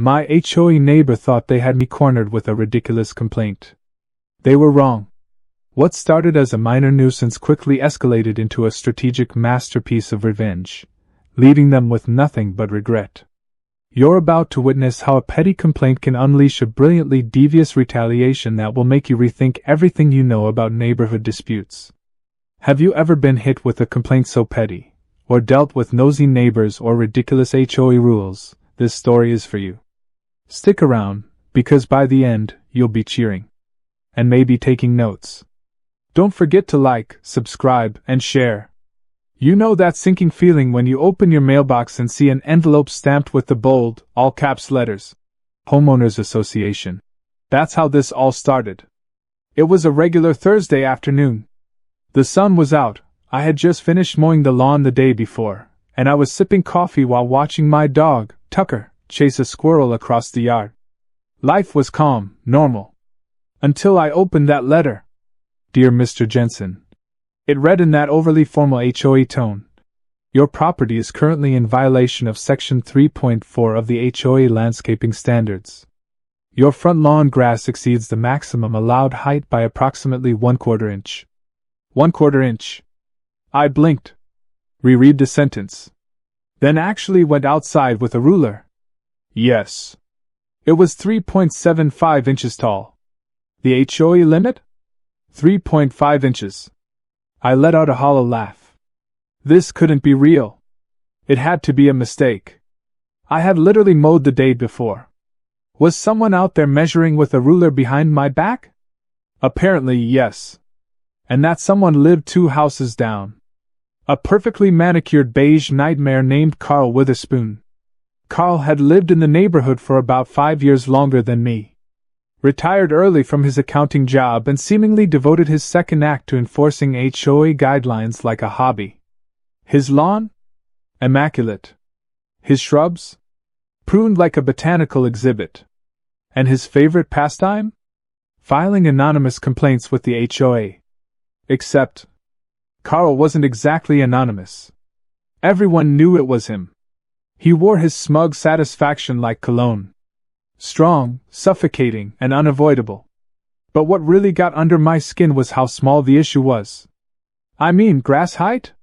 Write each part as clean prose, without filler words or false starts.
My HOA neighbor thought they had me cornered with a ridiculous complaint. They were wrong. What started as a minor nuisance quickly escalated into a strategic masterpiece of revenge, leaving them with nothing but regret. You're about to witness how a petty complaint can unleash a brilliantly devious retaliation that will make you rethink everything you know about neighborhood disputes. Have you ever been hit with a complaint so petty, or dealt with nosy neighbors or ridiculous HOA rules? This story is for you. Stick around, because by the end, you'll be cheering. And maybe taking notes. Don't forget to like, subscribe, and share. You know that sinking feeling when you open your mailbox and see an envelope stamped with the bold, all-caps letters, Homeowners Association. That's how this all started. It was a regular Thursday afternoon. The sun was out, I had just finished mowing the lawn the day before, and I was sipping coffee while watching my dog, Tucker, chase a squirrel across the yard. Life was calm, normal. Until I opened that letter. Dear Mr. Jensen. It read in that overly formal HOA tone. Your property is currently in violation of Section 3.4 of the HOA landscaping standards. Your front lawn grass exceeds the maximum allowed height by approximately 1/4 inch. 1/4 inch. I blinked. Reread the sentence. Then actually went outside with a ruler. Yes. It was 3.75 inches tall. The HOA limit? 3.5 inches. I let out a hollow laugh. This couldn't be real. It had to be a mistake. I had literally mowed the day before. Was someone out there measuring with a ruler behind my back? Apparently, yes. And that someone lived 2 houses down. A perfectly manicured beige nightmare named Carl Witherspoon. Carl had lived in the neighborhood for about 5 years longer than me. Retired early from his accounting job and seemingly devoted his second act to enforcing HOA guidelines like a hobby. His lawn? Immaculate. His shrubs? Pruned like a botanical exhibit. And his favorite pastime? Filing anonymous complaints with the HOA. Except, Carl wasn't exactly anonymous. Everyone knew it was him. He wore his smug satisfaction like cologne. Strong, suffocating, and unavoidable. But what really got under my skin was how small the issue was. I mean, grass height?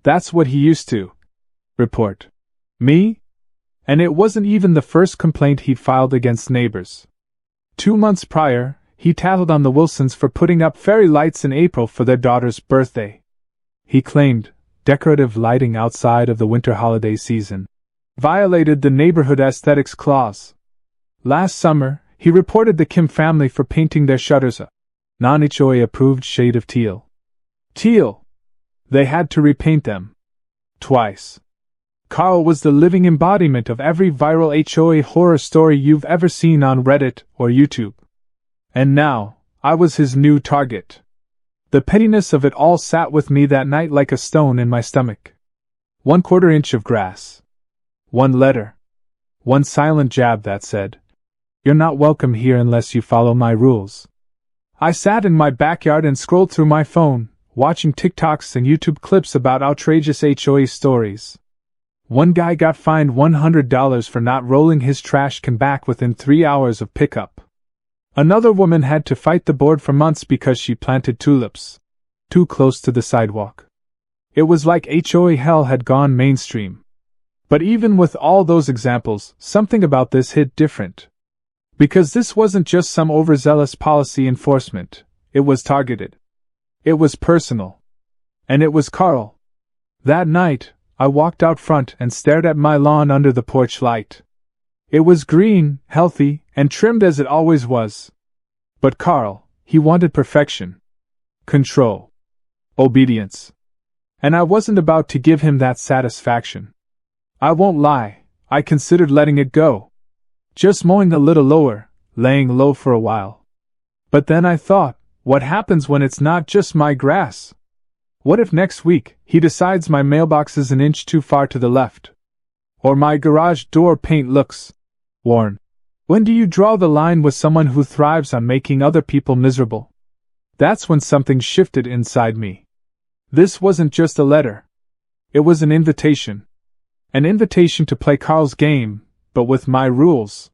That's what he used to report. Me? And it wasn't even the first complaint he'd filed against neighbors. 2 months prior, he tattled on the Wilsons for putting up fairy lights in April for their daughter's birthday. He claimed decorative lighting outside of the winter holiday season violated the neighborhood aesthetics clause. Last summer, he reported the Kim family for painting their shutters a non-HOA approved shade of teal. Teal! They had to repaint them. Twice. Carl was the living embodiment of every viral HOA horror story you've ever seen on Reddit or YouTube. And now, I was his new target. The pettiness of it all sat with me that night like a stone in my stomach. 1/4 inch of grass. 1 letter. 1 silent jab that said, "You're not welcome here unless you follow my rules." I sat in my backyard and scrolled through my phone, watching TikToks and YouTube clips about outrageous HOA stories. One guy got fined $100 for not rolling his trash can back within 3 hours of pickup. Another woman had to fight the board for months because she planted tulips too close to the sidewalk. It was like HOA hell had gone mainstream. But even with all those examples, something about this hit different. Because this wasn't just some overzealous policy enforcement, it was targeted. It was personal. And it was Carl. That night, I walked out front and stared at my lawn under the porch light. It was green, healthy, and trimmed as it always was. But Carl, he wanted perfection. Control. Obedience. And I wasn't about to give him that satisfaction. I won't lie, I considered letting it go. Just mowing a little lower, laying low for a while. But then I thought, what happens when it's not just my grass? What if next week he decides my mailbox is an inch too far to the left? Or my garage door paint looks worn? When do you draw the line with someone who thrives on making other people miserable? That's when something shifted inside me. This wasn't just a letter. It was an invitation. An invitation to play Carl's game, but with my rules.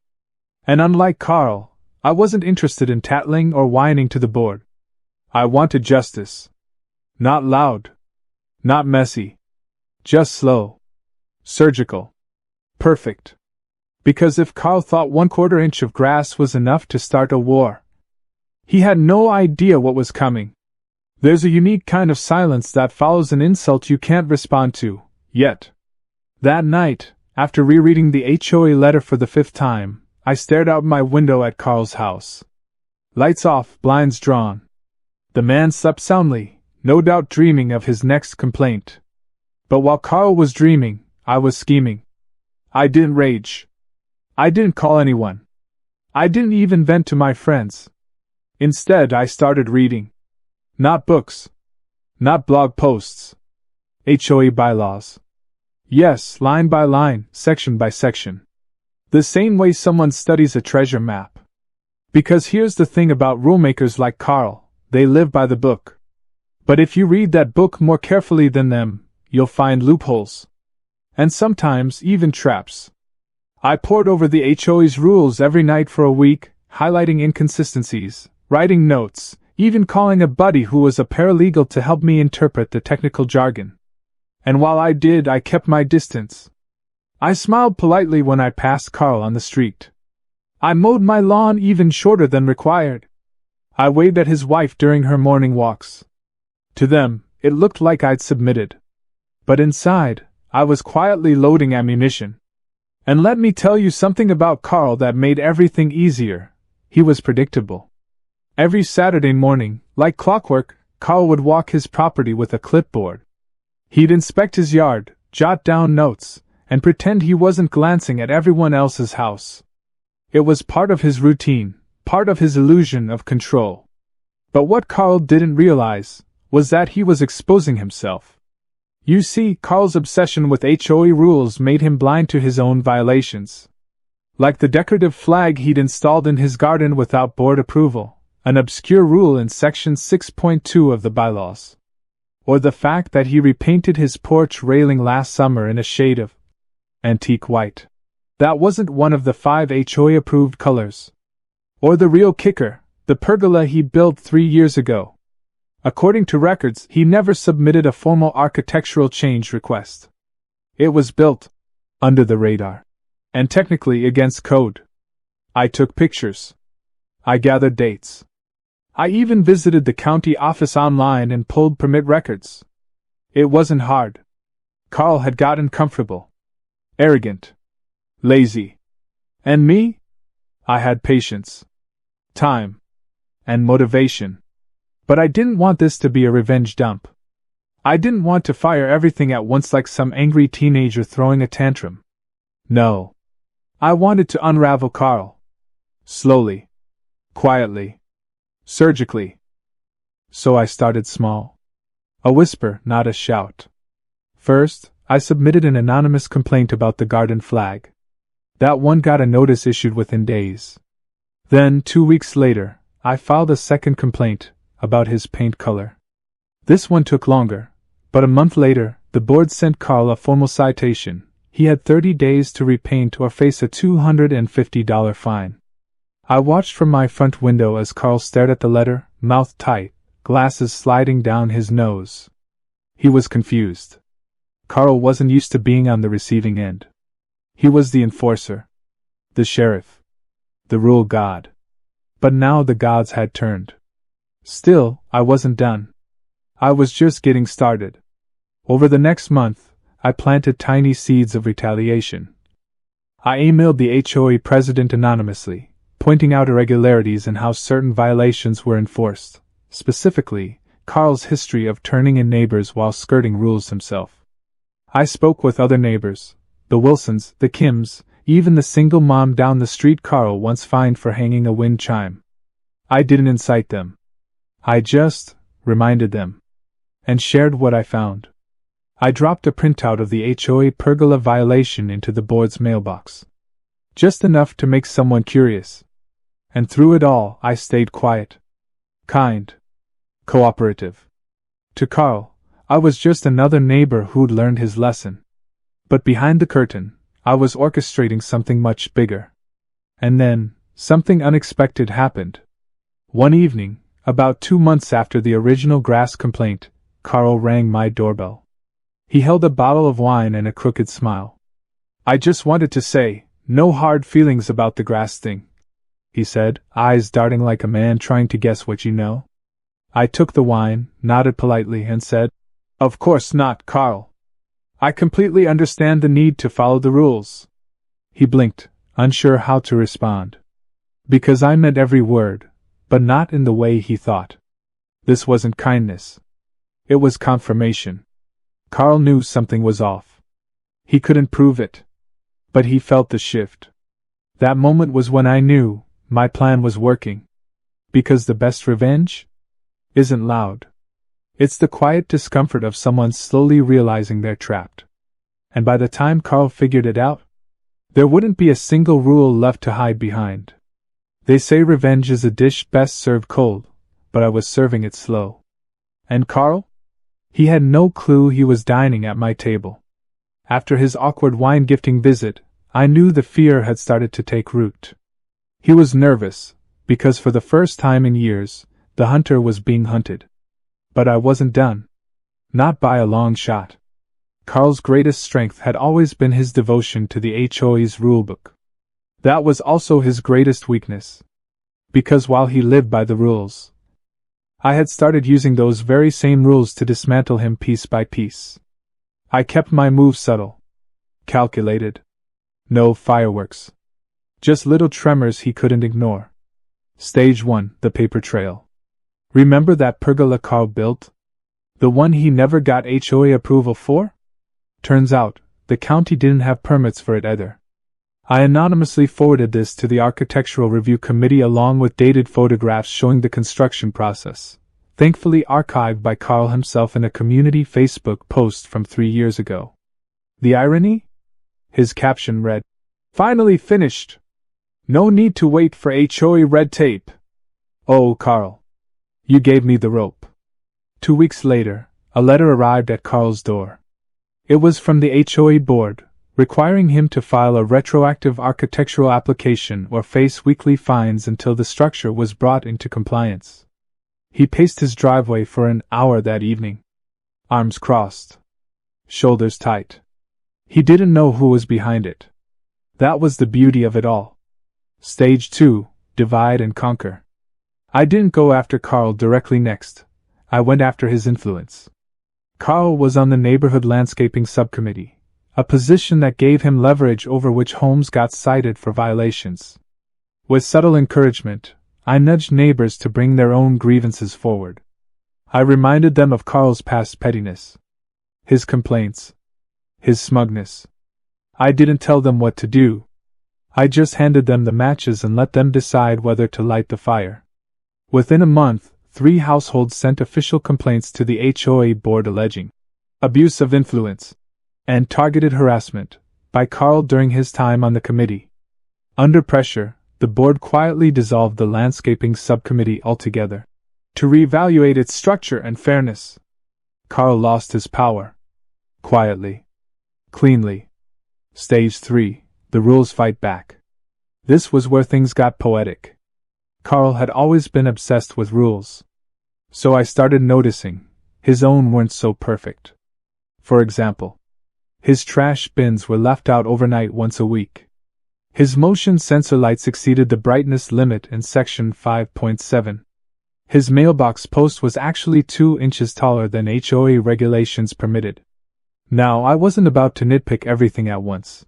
And unlike Carl, I wasn't interested in tattling or whining to the board. I wanted justice. Not loud. Not messy. Just slow. Surgical. Perfect. Because if Carl thought 1/4 inch of grass was enough to start a war, he had no idea what was coming. There's a unique kind of silence that follows an insult you can't respond to, yet. That night, after rereading the HOA letter for the 5th time, I stared out my window at Carl's house. Lights off, blinds drawn. The man slept soundly, no doubt dreaming of his next complaint. But while Carl was dreaming, I was scheming. I didn't rage. I didn't call anyone. I didn't even vent to my friends. Instead, I started reading. Not books. Not blog posts. HOA bylaws. Yes, line by line, section by section. The same way someone studies a treasure map. Because here's the thing about rulemakers like Carl, they live by the book. But if you read that book more carefully than them, you'll find loopholes. And sometimes even traps. I pored over the HOA's rules every night for a week, highlighting inconsistencies, writing notes, even calling a buddy who was a paralegal to help me interpret the technical jargon. And while I did, I kept my distance. I smiled politely when I passed Carl on the street. I mowed my lawn even shorter than required. I waved at his wife during her morning walks. To them, it looked like I'd submitted. But inside, I was quietly loading ammunition. And let me tell you something about Carl that made everything easier. He was predictable. Every Saturday morning, like clockwork, Carl would walk his property with a clipboard. He'd inspect his yard, jot down notes, and pretend he wasn't glancing at everyone else's house. It was part of his routine, part of his illusion of control. But what Carl didn't realize was that he was exposing himself. You see, Carl's obsession with HOA rules made him blind to his own violations. Like the decorative flag he'd installed in his garden without board approval, an obscure rule in Section 6.2 of the bylaws. Or the fact that he repainted his porch railing last summer in a shade of antique white. That wasn't one of the 5 HOA-approved colors. Or the real kicker, the pergola he built 3 years ago. According to records, he never submitted a formal architectural change request. It was built under the radar, and technically against code. I took pictures. I gathered dates. I even visited the county office online and pulled permit records. It wasn't hard. Carl had gotten comfortable, arrogant, lazy. And me? I had patience, time, and motivation. But I didn't want this to be a revenge dump. I didn't want to fire everything at once like some angry teenager throwing a tantrum. No. I wanted to unravel Carl. Slowly. Quietly. Surgically. So I started small. A whisper, not a shout. First, I submitted an anonymous complaint about the garden flag. That one got a notice issued within days. Then, 2 weeks later, I filed a second complaint about his paint color. This one took longer, but a month later, the board sent Carl a formal citation. He had 30 days to repaint or face a $250 fine. I watched from my front window as Carl stared at the letter, mouth tight, glasses sliding down his nose. He was confused. Carl wasn't used to being on the receiving end. He was the enforcer, the sheriff, the rule god. But now the gods had turned. Still, I wasn't done. I was just getting started. Over the next month, I planted tiny seeds of retaliation. I emailed the HOA president anonymously, pointing out irregularities in how certain violations were enforced, specifically, Carl's history of turning in neighbors while skirting rules himself. I spoke with other neighbors, the Wilsons, the Kims, even the single mom down the street Carl once fined for hanging a wind chime. I didn't incite them. I just reminded them, and shared what I found. I dropped a printout of the HOA pergola violation into the board's mailbox. Just enough to make someone curious. And through it all, I stayed quiet. Kind. Cooperative. To Carl, I was just another neighbor who'd learned his lesson. But behind the curtain, I was orchestrating something much bigger. And then, something unexpected happened. One evening, about 2 months after the original grass complaint, Carl rang my doorbell. He held a bottle of wine and a crooked smile. "I just wanted to say, no hard feelings about the grass thing," he said, eyes darting like a man trying to guess what you know. I took the wine, nodded politely, and said, "Of course not, Carl. I completely understand the need to follow the rules." He blinked, unsure how to respond. Because I meant every word, but not in the way he thought. This wasn't kindness. It was confirmation. Carl knew something was off. He couldn't prove it. But he felt the shift. That moment was when I knew my plan was working. Because the best revenge isn't loud. It's the quiet discomfort of someone slowly realizing they're trapped. And by the time Carl figured it out, there wouldn't be a single rule left to hide behind. They say revenge is a dish best served cold, but I was serving it slow. And Carl? He had no clue he was dining at my table. After his awkward wine-gifting visit, I knew the fear had started to take root. He was nervous, because for the first time in years, the hunter was being hunted. But I wasn't done. Not by a long shot. Carl's greatest strength had always been his devotion to the HOA's rulebook. That was also his greatest weakness. Because while he lived by the rules, I had started using those very same rules to dismantle him piece by piece. I kept my moves subtle. Calculated. No fireworks. Just little tremors he couldn't ignore. Stage 1, the paper trail. Remember that pergola Carl built? The one he never got HOA approval for? Turns out, the county didn't have permits for it either. I anonymously forwarded this to the Architectural Review Committee along with dated photographs showing the construction process, thankfully archived by Carl himself in a community Facebook post from 3 years ago. The irony? His caption read, "Finally finished! No need to wait for HOA red tape." Oh, Carl. You gave me the rope. 2 weeks later, a letter arrived at Carl's door. It was from the HOA board, requiring him to file a retroactive architectural application or face weekly fines until the structure was brought into compliance. He paced his driveway for an hour that evening. Arms crossed. Shoulders tight. He didn't know who was behind it. That was the beauty of it all. Stage 2, divide and conquer. I didn't go after Carl directly next. I went after his influence. Carl was on the Neighborhood Landscaping Subcommittee, a position that gave him leverage over which homes got cited for violations. With subtle encouragement, I nudged neighbors to bring their own grievances forward. I reminded them of Carl's past pettiness, his complaints, his smugness. I didn't tell them what to do. I just handed them the matches and let them decide whether to light the fire. Within a month, 3 households sent official complaints to the HOA board alleging abuse of influence and targeted harassment by Carl during his time on the committee. Under pressure, the board quietly dissolved the landscaping subcommittee altogether to reevaluate its structure and fairness. Carl lost his power. Quietly. Cleanly. Stage 3, the rules fight back. This was where things got poetic. Carl had always been obsessed with rules. So I started noticing, his own weren't so perfect. For example, his trash bins were left out overnight once a week. His motion sensor lights exceeded the brightness limit in section 5.7. His mailbox post was actually 2 inches taller than HOA regulations permitted. Now, I wasn't about to nitpick everything at once.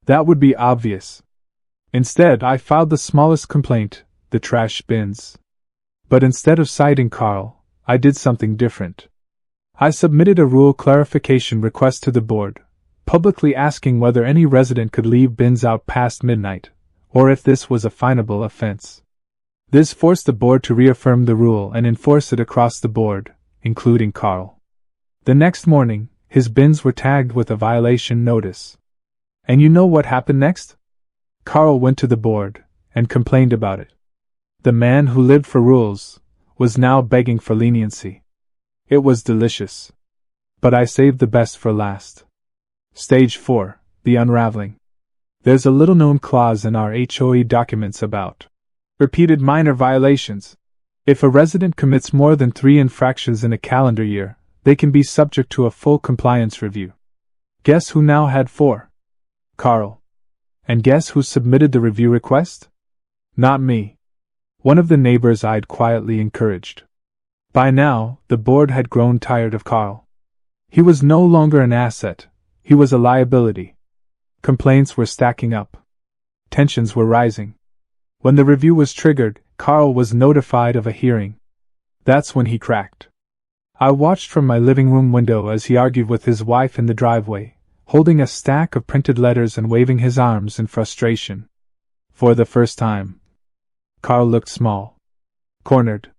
That would be obvious. Instead, I filed the smallest complaint, the trash bins. But instead of citing Carl, I did something different. I submitted a rule clarification request to the board, publicly asking whether any resident could leave bins out past midnight, or if this was a finable offense. This forced the board to reaffirm the rule and enforce it across the board, including Carl. The next morning, his bins were tagged with a violation notice. And you know what happened next? Carl went to the board and complained about it. The man who lived for rules was now begging for leniency. It was delicious. But I saved the best for last. Stage 4, the unraveling. There's a little-known clause in our HOA documents about repeated minor violations. If a resident commits more than 3 infractions in a calendar year, they can be subject to a full compliance review. Guess who now had 4? Carl. And guess who submitted the review request? Not me. One of the neighbors I'd quietly encouraged. By now, the board had grown tired of Carl. He was no longer an asset, he was a liability. Complaints were stacking up. Tensions were rising. When the review was triggered, Carl was notified of a hearing. That's when he cracked. I watched from my living room window as he argued with his wife in the driveway, holding a stack of printed letters and waving his arms in frustration. For the first time, Carl looked small. Cornered.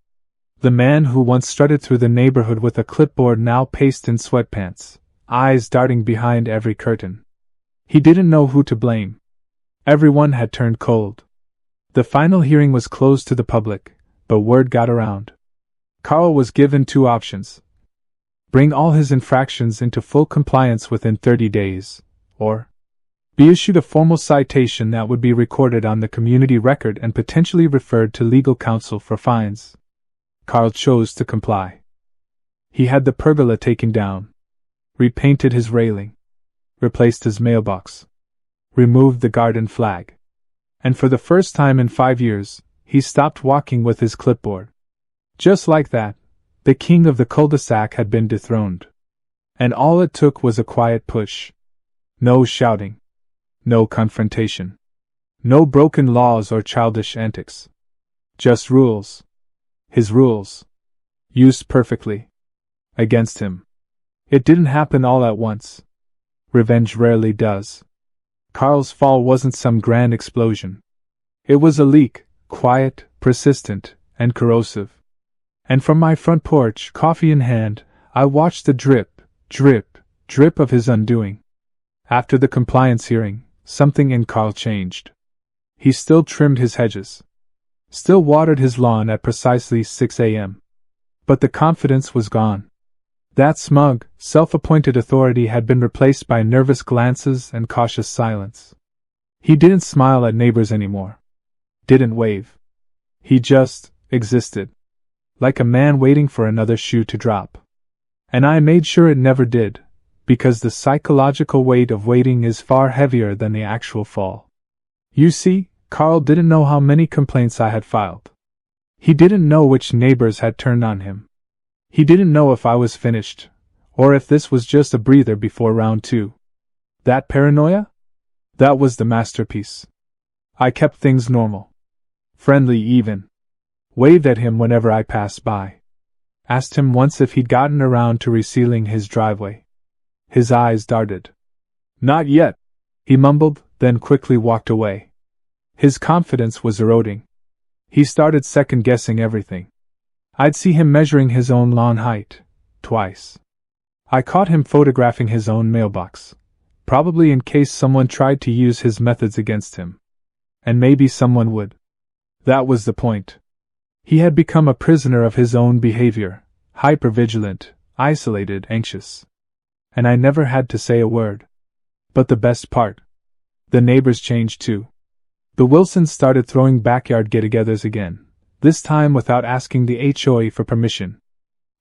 The man who once strutted through the neighborhood with a clipboard now paced in sweatpants, eyes darting behind every curtain. He didn't know who to blame. Everyone had turned cold. The final hearing was closed to the public, but word got around. Carl was given 2 options. Bring all his infractions into full compliance within 30 days, or be issued a formal citation that would be recorded on the community record and potentially referred to legal counsel for fines. Carl chose to comply. He had the pergola taken down, repainted his railing, replaced his mailbox, removed the garden flag, and for the first time in 5 years, he stopped walking with his clipboard. Just like that, the king of the cul-de-sac had been dethroned. And all it took was a quiet push. No shouting. No confrontation. No broken laws or childish antics. Just rules. His rules. Used perfectly. Against him. It didn't happen all at once. Revenge rarely does. Carl's fall wasn't some grand explosion. It was a leak, quiet, persistent, and corrosive. And from my front porch, coffee in hand, I watched the drip, drip, drip of his undoing. After the compliance hearing, something in Carl changed. He still trimmed his hedges. Still watered his lawn at precisely 6 a.m. But the confidence was gone. That smug, self-appointed authority had been replaced by nervous glances and cautious silence. He didn't smile at neighbors anymore. Didn't wave. He just existed. Like a man waiting for another shoe to drop. And I made sure it never did, because the psychological weight of waiting is far heavier than the actual fall. You see, Carl didn't know how many complaints I had filed. He didn't know which neighbors had turned on him. He didn't know if I was finished, or if this was just a breather before round 2. That paranoia? That was the masterpiece. I kept things normal. Friendly even. Waved at him whenever I passed by. Asked him once if he'd gotten around to resealing his driveway. His eyes darted. Not yet, he mumbled, then quickly walked away. His confidence was eroding. He started second-guessing everything. I'd see him measuring his own lawn height, twice. I caught him photographing his own mailbox, probably in case someone tried to use his methods against him. And maybe someone would. That was the point. He had become a prisoner of his own behavior, hypervigilant, isolated, anxious. And I never had to say a word. But the best part. The neighbors changed too. The Wilsons started throwing backyard get-togethers again, this time without asking the HOA for permission.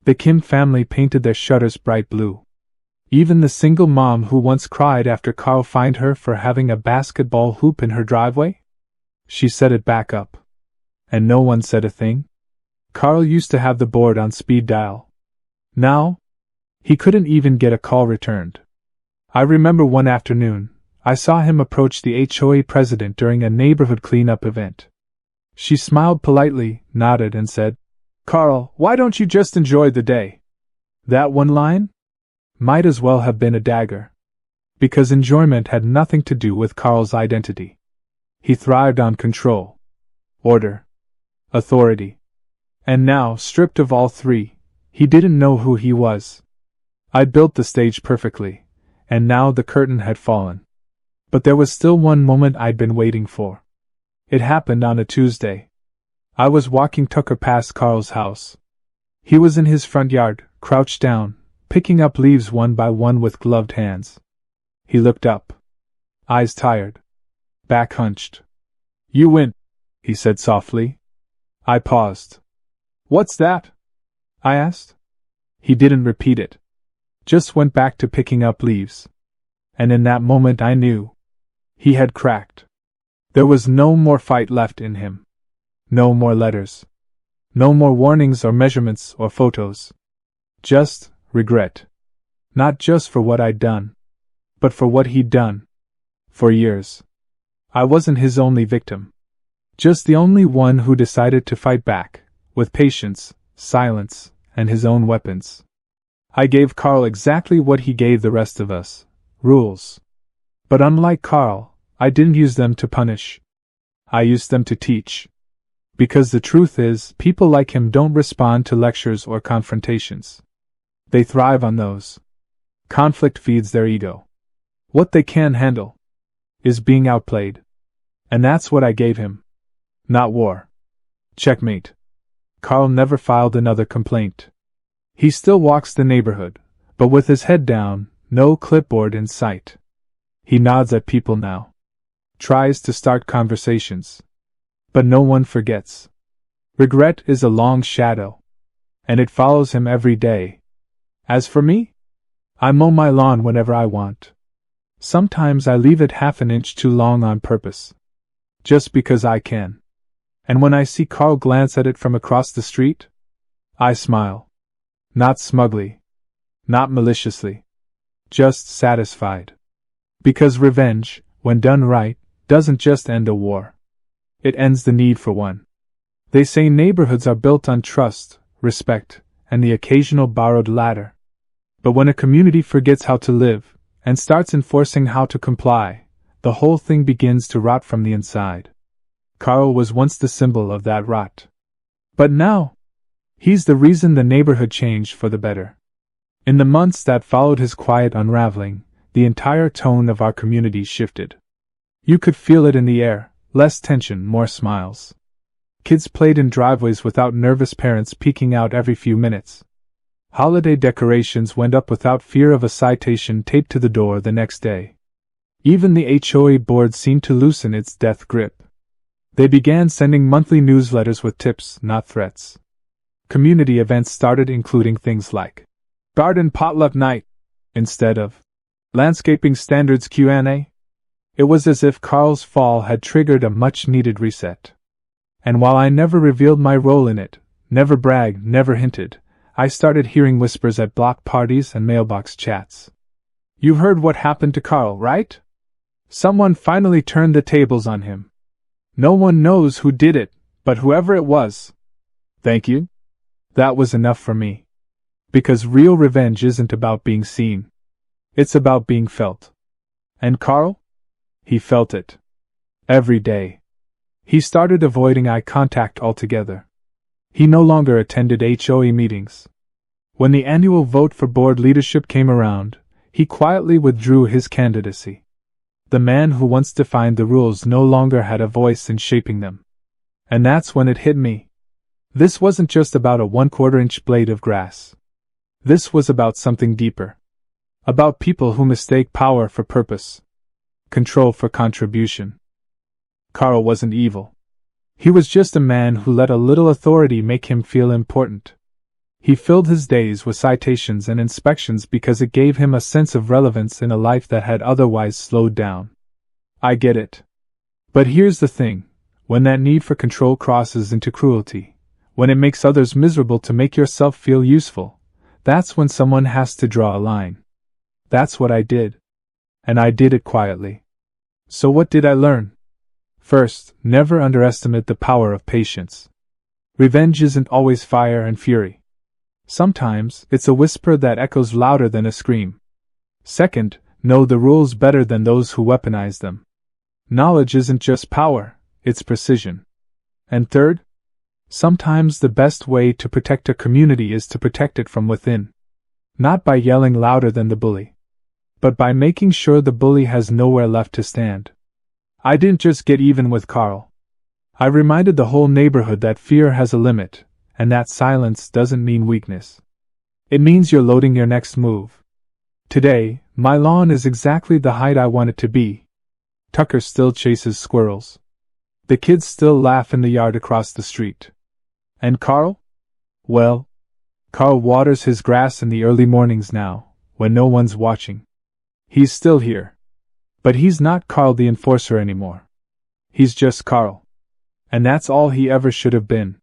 The Kim family painted their shutters bright blue. Even the single mom who once cried after Carl fined her for having a basketball hoop in her driveway? She set it back up. And no one said a thing? Carl used to have the board on speed dial. Now? He couldn't even get a call returned. I remember one afternoon, I saw him approach the HOA president during a neighborhood cleanup event. She smiled politely, nodded, and said, "Carl, why don't you just enjoy the day?" That one line? Might as well have been a dagger. Because enjoyment had nothing to do with Carl's identity. He thrived on control. Order. Authority. And now, stripped of all 3, he didn't know who he was. I'd built the stage perfectly, and now the curtain had fallen. But there was still one moment I'd been waiting for. It happened on a Tuesday. I was walking Tucker past Carl's house. He was in his front yard, crouched down, picking up leaves one by one with gloved hands. He looked up. Eyes tired. back hunched. "You win," he said softly. I paused. "What's that?" I asked. He didn't repeat it. Just went back to picking up leaves. And in that moment I knew. He had cracked. There was no more fight left in him. No more letters. No more warnings or measurements or photos. Just regret. Not just for what I'd done, but for what he'd done. For years. I wasn't his only victim. Just the only one who decided to fight back, with patience, silence, and his own weapons. I gave Carl exactly what he gave the rest of us, rules. But unlike Carl, I didn't use them to punish. I used them to teach. Because the truth is, people like him don't respond to lectures or confrontations. They thrive on those. Conflict feeds their ego. What they can't handle is being outplayed. And that's what I gave him. Not war. Checkmate. Carl never filed another complaint. He still walks the neighborhood, but with his head down, no clipboard in sight. He nods at people now. Tries to start conversations. But no one forgets. Regret is a long shadow. And it follows him every day. As for me, I mow my lawn whenever I want. Sometimes I leave it half an inch too long on purpose. Just because I can. And when I see Carl glance at it from across the street, I smile. Not smugly. Not maliciously. Just satisfied. Because revenge, when done right, doesn't just end a war. It ends the need for one. They say neighborhoods are built on trust, respect, and the occasional borrowed ladder. But when a community forgets how to live, and starts enforcing how to comply, the whole thing begins to rot from the inside. Carl was once the symbol of that rot. But now, he's the reason the neighborhood changed for the better. In the months that followed his quiet unraveling, the entire tone of our community shifted. You could feel it in the air, less tension, more smiles. Kids played in driveways without nervous parents peeking out every few minutes. Holiday decorations went up without fear of a citation taped to the door the next day. Even the HOA board seemed to loosen its death grip. They began sending monthly newsletters with tips, not threats. Community events started including things like garden potluck night instead of landscaping standards Q&A. It was as if Carl's fall had triggered a much-needed reset. And while I never revealed my role in it, never bragged, never hinted, I started hearing whispers at block parties and mailbox chats. "You heard what happened to Carl, right? Someone finally turned the tables on him. No one knows who did it, but whoever it was. Thank you." That was enough for me. Because real revenge isn't about being seen. It's about being felt. And Carl? He felt it. Every day. He started avoiding eye contact altogether. He no longer attended HOA meetings. When the annual vote for board leadership came around, he quietly withdrew his candidacy. The man who once defined the rules no longer had a voice in shaping them. And that's when it hit me. This wasn't just about a 1/4-inch blade of grass. This was about something deeper. About people who mistake power for purpose. Control for contribution. Carl wasn't evil. He was just a man who let a little authority make him feel important. He filled his days with citations and inspections because it gave him a sense of relevance in a life that had otherwise slowed down. I get it. But here's the thing, when that need for control crosses into cruelty, when it makes others miserable to make yourself feel useful, that's when someone has to draw a line. That's what I did. And I did it quietly. So what did I learn? First, never underestimate the power of patience. Revenge isn't always fire and fury. Sometimes, it's a whisper that echoes louder than a scream. Second, know the rules better than those who weaponize them. Knowledge isn't just power, it's precision. And third, sometimes the best way to protect a community is to protect it from within. Not by yelling louder than the bully, but by making sure the bully has nowhere left to stand. I didn't just get even with Carl. I reminded the whole neighborhood that fear has a limit, and that silence doesn't mean weakness. It means you're loading your next move. Today, my lawn is exactly the height I want it to be. Tucker still chases squirrels. The kids still laugh in the yard across the street. And Carl? Well, Carl waters his grass in the early mornings now, when no one's watching. He's still here. But he's not Carl the enforcer anymore. He's just Carl. And that's all he ever should have been.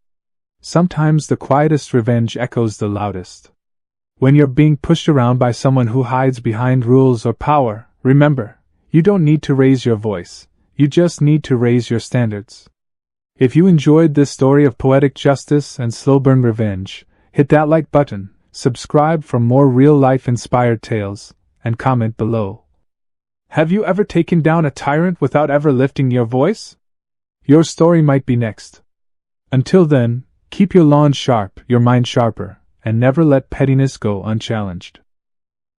Sometimes the quietest revenge echoes the loudest. When you're being pushed around by someone who hides behind rules or power, remember, you don't need to raise your voice, you just need to raise your standards. If you enjoyed this story of poetic justice and slow burn revenge, hit that like button, subscribe for more real-life inspired tales, and comment below. Have you ever taken down a tyrant without ever lifting your voice? Your story might be next. Until then, keep your lawn sharp, your mind sharper, and never let pettiness go unchallenged.